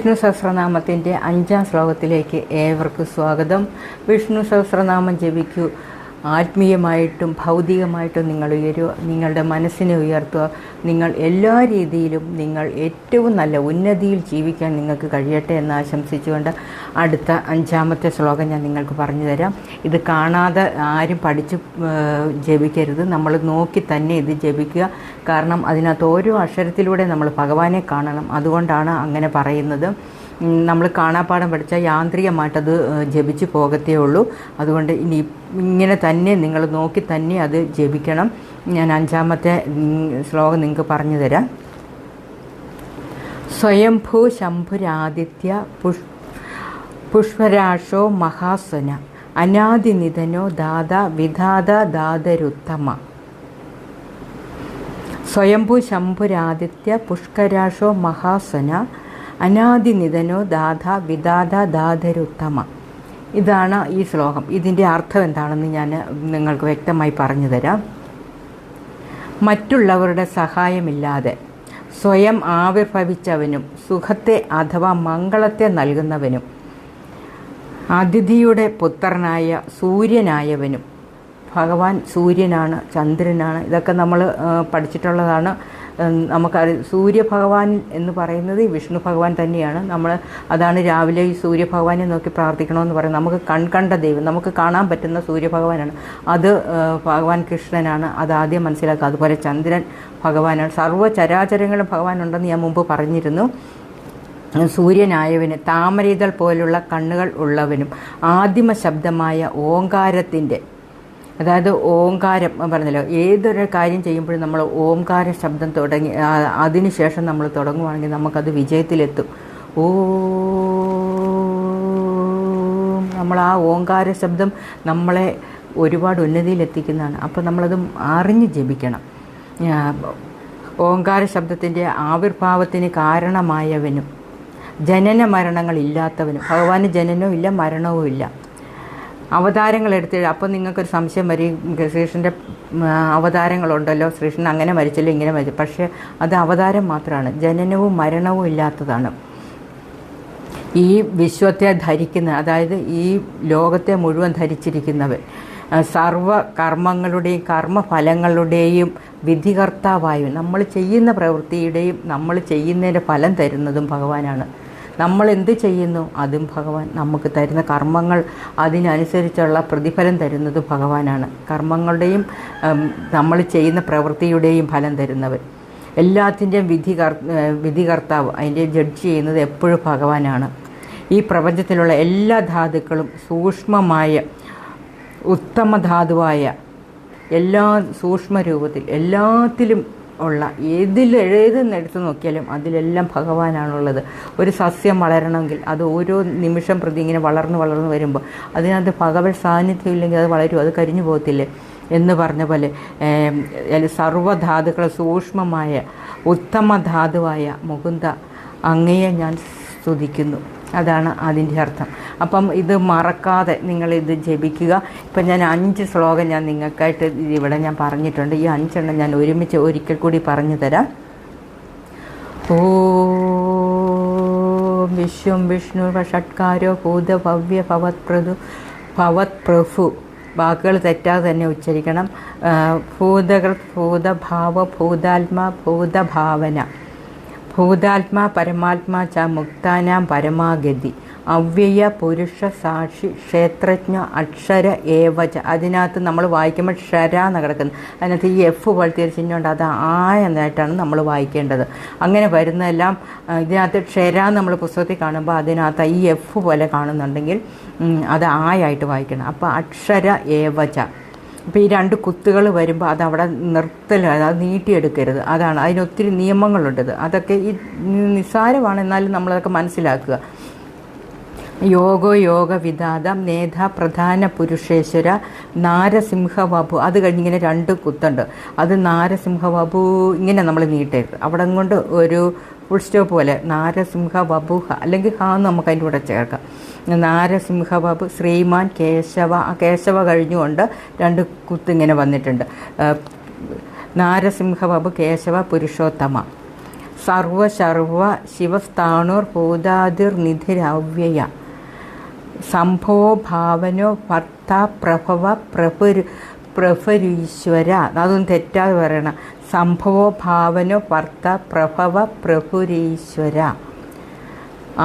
വിഷ്ണു സഹസ്രനാമത്തിൻ്റെ 5-ാം ശ്ലോകത്തിലേക്ക് ഏവർക്കും സ്വാഗതം. വിഷ്ണു സഹസ്രനാമം ജപിക്കൂ. ആത്മീയമായിട്ടും ഭൗതികമായിട്ടും നിങ്ങൾ ഉയരുക, നിങ്ങളുടെ മനസ്സിനെ ഉയർത്തുക. നിങ്ങൾ എല്ലാ രീതിയിലും നിങ്ങൾ ഏറ്റവും നല്ല ഉന്നതിയിൽ ജീവിക്കാൻ നിങ്ങൾക്ക് കഴിയട്ടെ എന്ന് ആശംസിച്ചുകൊണ്ട് അടുത്ത 5-ാമത്തെ ശ്ലോകം ഞാൻ നിങ്ങൾക്ക് പറഞ്ഞു തരാം. ഇത് കാണാതെ ആരും പഠിച്ച് ജപിക്കരുത്, നമ്മൾ നോക്കി തന്നെ ഇത് ജപിക്കുക. കാരണം അതിനകത്ത് ഓരോ അക്ഷരത്തിലൂടെ നമ്മൾ ഭഗവാനെ കാണണം. അതുകൊണ്ടാണ് അങ്ങനെ പറയുന്നത്. നമ്മൾ കാണാപ്പാഠം പഠിച്ചാൽ യാന്ത്രികമായിട്ടത് ജപിച്ച് പോകത്തേ ഉള്ളൂ. അതുകൊണ്ട് ഇനി ഇങ്ങനെ തന്നെ നിങ്ങൾ നോക്കി തന്നെ അത് ജപിക്കണം. ഞാൻ 5-ാമത്തെ ശ്ലോകം നിങ്ങൾക്ക് പറഞ്ഞു തരാം. സ്വയംഭൂ ശംഭുരാദിത്യ പുഷ്പരാശോ മഹാസ്വന അനാദിനിധനോ ദാത വിധാത ദാതരുത്തമ. സ്വയംഭൂ ശംഭുരാദിത്യ പുഷ്കരാശോ മഹാസ്വന അനാദിനിധനോ ദാത വിധാത ദാതരുത്തമ. ഇതാണ് ഈ ശ്ലോകം. ഇതിൻ്റെ അർത്ഥം എന്താണെന്ന് ഞാൻ നിങ്ങൾക്ക് വ്യക്തമായി പറഞ്ഞു തരാം. മറ്റുള്ളവരുടെ സഹായമില്ലാതെ സ്വയം ആവിർഭവിച്ചവനും സുഖത്തെ അഥവാ മംഗളത്തെ നൽകുന്നവനും അതിഥിയുടെ പുത്രനായ സൂര്യനായവനും. ഭഗവാൻ സൂര്യനാണ്, ചന്ദ്രനാണ്. ഇതൊക്കെ നമ്മൾ പഠിച്ചിട്ടുള്ളതാണ്. നമുക്കറിയാം, സൂര്യഭഗവാൻ എന്ന് പറയുന്നത് വിഷ്ണു ഭഗവാൻ തന്നെയാണ്. അതാണ് രാവിലെ ഈ സൂര്യഭഗവാനെ നോക്കി പ്രാർത്ഥിക്കണമെന്ന് പറയുന്നത്. നമുക്ക് കണ്ട ദൈവം, നമുക്ക് കാണാൻ പറ്റുന്ന സൂര്യഭഗവാനാണ്. അത് ഭഗവാൻ കൃഷ്ണനാണ്. അതാദ്യം മനസ്സിലാക്കുക. അതുപോലെ ചന്ദ്രൻ ഭഗവാനാണ്. സർവ്വചരാചരങ്ങളും ഭഗവാനുണ്ടെന്ന് ഞാൻ മുമ്പ് പറഞ്ഞിരുന്നു. സൂര്യനായവന് താമരയിതൾ പോലുള്ള കണ്ണുകൾ ഉള്ളവനും ആദിമ ശബ്ദമായ ഓങ്കാരത്തിൻ്റെ, അതായത് ഓംകാരം പറഞ്ഞല്ലോ, ഏതൊരു കാര്യം ചെയ്യുമ്പോഴും നമ്മൾ ഓംകാര ശബ്ദം തുടങ്ങി അതിനുശേഷം നമ്മൾ തുടങ്ങുവാണെങ്കിൽ നമുക്കത് വിജയത്തിലെത്തും. നമ്മൾ ആ ഓംകാര ശബ്ദം നമ്മളെ ഒരുപാട് ഉന്നതിയിലെത്തിക്കുന്നതാണ്. അപ്പോൾ നമ്മളത് അറിഞ്ഞ് ജപിക്കണം. ഓംകാര ശബ്ദത്തിൻ്റെ ആവിർഭാവത്തിന് കാരണമായവനും ജനന മരണങ്ങളില്ലാത്തവനും. ഭഗവാന് ജനനവും ഇല്ല, മരണവും ഇല്ല. അവതാരങ്ങൾ എടുത്ത് അപ്പോൾ നിങ്ങൾക്കൊരു സംശയം വരും, ശ്രീകൃഷ്ണൻ്റെ അവതാരങ്ങളുണ്ടല്ലോ, ശ്രീകൃഷ്ണൻ അങ്ങനെ മരിച്ചല്ലോ ഇങ്ങനെ മരിച്ചു. പക്ഷേ അത് അവതാരം മാത്രമാണ്, ജനനവും മരണവും ഇല്ലാത്തതാണ്. ഈ വിശ്വത്തെ ധരിക്കുന്ന, അതായത് ഈ ലോകത്തെ മുഴുവൻ ധരിച്ചിരിക്കുന്നവൻ, സർവ കർമ്മങ്ങളുടെയും കർമ്മഫലങ്ങളുടെയും വിധികർത്താവായും നമ്മൾ ചെയ്യുന്ന പ്രവൃത്തിയുടെയും നമ്മൾ ചെയ്യുന്നതിൻ്റെ ഫലം തരുന്നതും ഭഗവാനാണ്. നമ്മൾ എന്ത് ചെയ്യുന്നു അതും ഭഗവാൻ. നമുക്ക് തരുന്ന കർമ്മങ്ങൾ അതിനനുസരിച്ചുള്ള പ്രതിഫലം തരുന്നത് ഭഗവാനാണ്. കർമ്മങ്ങളുടെയും നമ്മൾ ചെയ്യുന്ന പ്രവൃത്തിയുടെയും ഫലം തരുന്നവൻ, എല്ലാത്തിൻ്റെയും വിധികർത്താവ്, അതിൻ്റെ ജഡ്ജ് ചെയ്യുന്നത് എപ്പോഴും ഭഗവാനാണ്. ഈ പ്രപഞ്ചത്തിലുള്ള എല്ലാ ധാതുക്കളും സൂക്ഷ്മമായ ഉത്തമധാതുവായ എല്ലാ സൂക്ഷ്മരൂപത്തിൽ എല്ലാത്തിലും ഉള്ള ഏതെടുത്ത് നോക്കിയാലും അതിലെല്ലാം ഭഗവാനാണുള്ളത്. ഒരു സസ്യം വളരണമെങ്കിൽ അത് ഓരോ നിമിഷം പ്രതി ഇങ്ങനെ വളർന്നു വരുമ്പോൾ അതിനകത്ത് ഭഗവത് സാന്നിധ്യം ഇല്ലെങ്കിൽ അത് വളരും, അത് കരിഞ്ഞു പോകത്തില്ലേ എന്ന് പറഞ്ഞ പോലെ സർവ്വധാതുക്കൾ സൂക്ഷ്മമായ ഉത്തമധാതുവായ മുകുന്ദ, അങ്ങയെ ഞാൻ സ്തുതിക്കുന്നു. അതാണ് അതിൻ്റെ അർത്ഥം. അപ്പം ഇത് മറക്കാതെ നിങ്ങളിത് ജപിക്കുക. ഇപ്പം ഞാൻ 5 ശ്ലോകം ഞാൻ നിങ്ങൾക്കായിട്ട് ഇവിടെ ഞാൻ പറഞ്ഞിട്ടുണ്ട്. ഈ 5 എണ്ണം ഞാൻ ഒരുമിച്ച് ഒരിക്കൽ കൂടി പറഞ്ഞു തരാം. ഓം വിശ്വം വിഷ്ണു ഷട്കാരോ ഭൂത ഭവ്യ ഭവത്പ്രഭു. വാക്കുകൾ തെറ്റാതെ തന്നെ ഉച്ചരിക്കണം. ഭൂതകൾ ഭൂതഭാവ ഭൂതാത്മാ ഭൂതഭാവന ഭൂതാത്മാ പരമാത്മാ ച മുക്താനാം പരമാഗതി അവ്യയ പുരുഷ സാക്ഷി ക്ഷേത്രജ്ഞ അക്ഷര ഏവച. അതിനകത്ത് നമ്മൾ വായിക്കുമ്പോൾ ക്ഷര എന്ന് കിടക്കുന്നത്, അതിനകത്ത് ഈ എഫ് പോലത്തെ ഒരു ചിഹ്നമുണ്ട്, അത് ആ എന്നായിട്ടാണ് നമ്മൾ വായിക്കേണ്ടത്. അങ്ങനെ വരുന്നതെല്ലാം ഇതിനകത്ത് ക്ഷര നമ്മൾ പുസ്തകത്തിൽ കാണുമ്പോൾ അതിനകത്ത് ഈ എഫ് പോലെ കാണുന്നുണ്ടെങ്കിൽ അത് ആയായിട്ട് വായിക്കണം. അപ്പോൾ അക്ഷര ഏവച. അപ്പോൾ ഈ 2 കുത്തുകൾ വരുമ്പോൾ അതവിടെ നിർത്തലാണ്, അത് നീട്ടിയെടുക്കരുത്. അതാണ് അതിനൊത്തിരി നിയമങ്ങളുണ്ട്. അതൊക്കെ ഈ നിസ്സാരമാണ്, എന്നാലും നമ്മളതൊക്കെ മനസ്സിലാക്കുക. യോഗോ യോഗ വിദാതം നേധ പ്രധാന പുരുഷേശ്വര നാരസിംഹവപു. അത് കഴിഞ്ഞിങ്ങനെ 2 കുത്തുണ്ട്, അത് നാരസിംഹവപു ഇങ്ങനെ നമ്മൾ നീട്ടരുത്. അവിടെ കൊണ്ട് ഒരു ഫുൾ സ്റ്റോപ്പ് പോലെ നാരസിംഹവപുഹ, അല്ലെങ്കിൽ ഹാ എന്ന് നമുക്ക് അതിൻ്റെ കൂടെ ചേർക്കാം. നാരസിംഹവപു ശ്രീമാൻ കേശവ. ആ കേശവ കഴിഞ്ഞുകൊണ്ട് 2 കുത്തിങ്ങനെ വന്നിട്ടുണ്ട്. നാരസിംഹവപു കേശവ പുരുഷോത്തമ സർവശർവ ശിവസ്ഥാണുർഭൂതാതിർനിധിരവ്യയ സംഭവോ ഭാവനോ ഭർത്ത പ്രഭവ പ്രഭുരീശ്വര. അതൊന്നും തെറ്റാതെ പറയണം. സംഭവോ ഭാവനോ ഭർത്ത പ്രഭവ പ്രഭുരീശ്വര.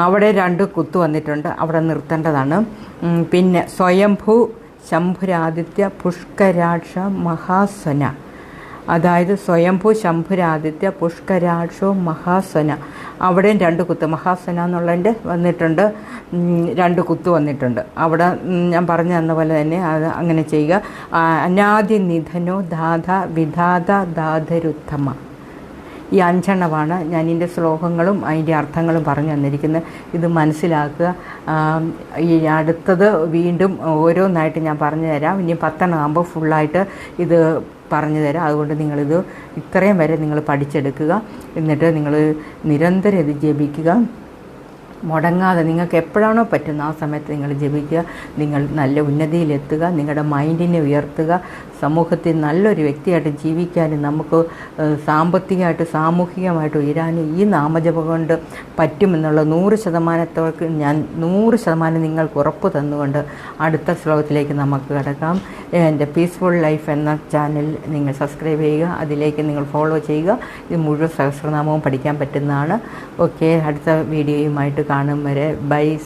അവിടെ 2 കുത്തു വന്നിട്ടുണ്ട്, അവിടെ നിർത്തേണ്ടതാണ്. പിന്നെ സ്വയംഭൂ ശംഭുരാദിത്യ പുഷ്കരാക്ഷ മഹാസ്വന. അതായത് സ്വയംഭൂ ശംഭുരാദിത്യ പുഷ്കരാക്ഷോ മഹാസ്വന. അവിടെയും 2 കുത്ത്, മഹാസ്വന എന്നുള്ളതിൻ്റെ വന്നിട്ടുണ്ട്, 2 കുത്ത് വന്നിട്ടുണ്ട്. അവിടെ ഞാൻ പറഞ്ഞു തന്ന പോലെ തന്നെ അത് അങ്ങനെ ചെയ്യുക. അനാദി നിധനോ ധാത വിധാത ധാതരുത്തമ. ഈ 5 എണ്ണമാണ് ഞാൻ ഇതിൻ്റെ ശ്ലോകങ്ങളും അതിൻ്റെ അർത്ഥങ്ങളും പറഞ്ഞു തന്നിരിക്കുന്നത്. ഇത് മനസ്സിലാക്കുക. ഈ അടുത്തത് വീണ്ടും ഓരോന്നായിട്ട് ഞാൻ പറഞ്ഞു തരാം. ഇനി 10 എണ്ണം ആകുമ്പോൾ ഫുള്ളായിട്ട് ഇത് പറഞ്ഞു തരാം. അതുകൊണ്ട് നിങ്ങളിത് ഇത്രയും വരെ നിങ്ങൾ പഠിച്ചെടുക്കുക. എന്നിട്ട് നിങ്ങൾ നിരന്തരം ഇത് ജപിക്കുക, മുടങ്ങാതെ. നിങ്ങൾക്ക് എപ്പോഴാണോ പറ്റുന്ന ആ സമയത്ത് നിങ്ങൾ ജപിക്കുക. നിങ്ങൾ നല്ല ഉന്നതിയിലെത്തുക, നിങ്ങളുടെ മൈൻഡിനെ ഉയർത്തുക, സമൂഹത്തിൽ നല്ലൊരു വ്യക്തിയായിട്ട് ജീവിക്കാനും നമുക്ക് സാമ്പത്തികമായിട്ട് സാമൂഹികമായിട്ട് ഉയരാനും ഈ നാമജപം കൊണ്ട് പറ്റുമെന്നുള്ള 100% ഞാൻ 100% നിങ്ങൾക്ക് ഉറപ്പ് തന്നുകൊണ്ട് അടുത്ത ശ്ലോകത്തിലേക്ക് നമുക്ക് കിടക്കാം. എൻ്റെ പീസ്ഫുൾ ലൈഫ് എന്ന ചാനൽ നിങ്ങൾ സബ്സ്ക്രൈബ് ചെയ്യുക, അതിലേക്ക് നിങ്ങൾ ഫോളോ ചെയ്യുക. ഇത് മുഴുവൻ സഹസ്രനാമവും പഠിക്കാൻ പറ്റുന്നതാണ്. ഓക്കെ, അടുത്ത വീഡിയോയുമായിട്ട് കാണും വരെ ബൈ.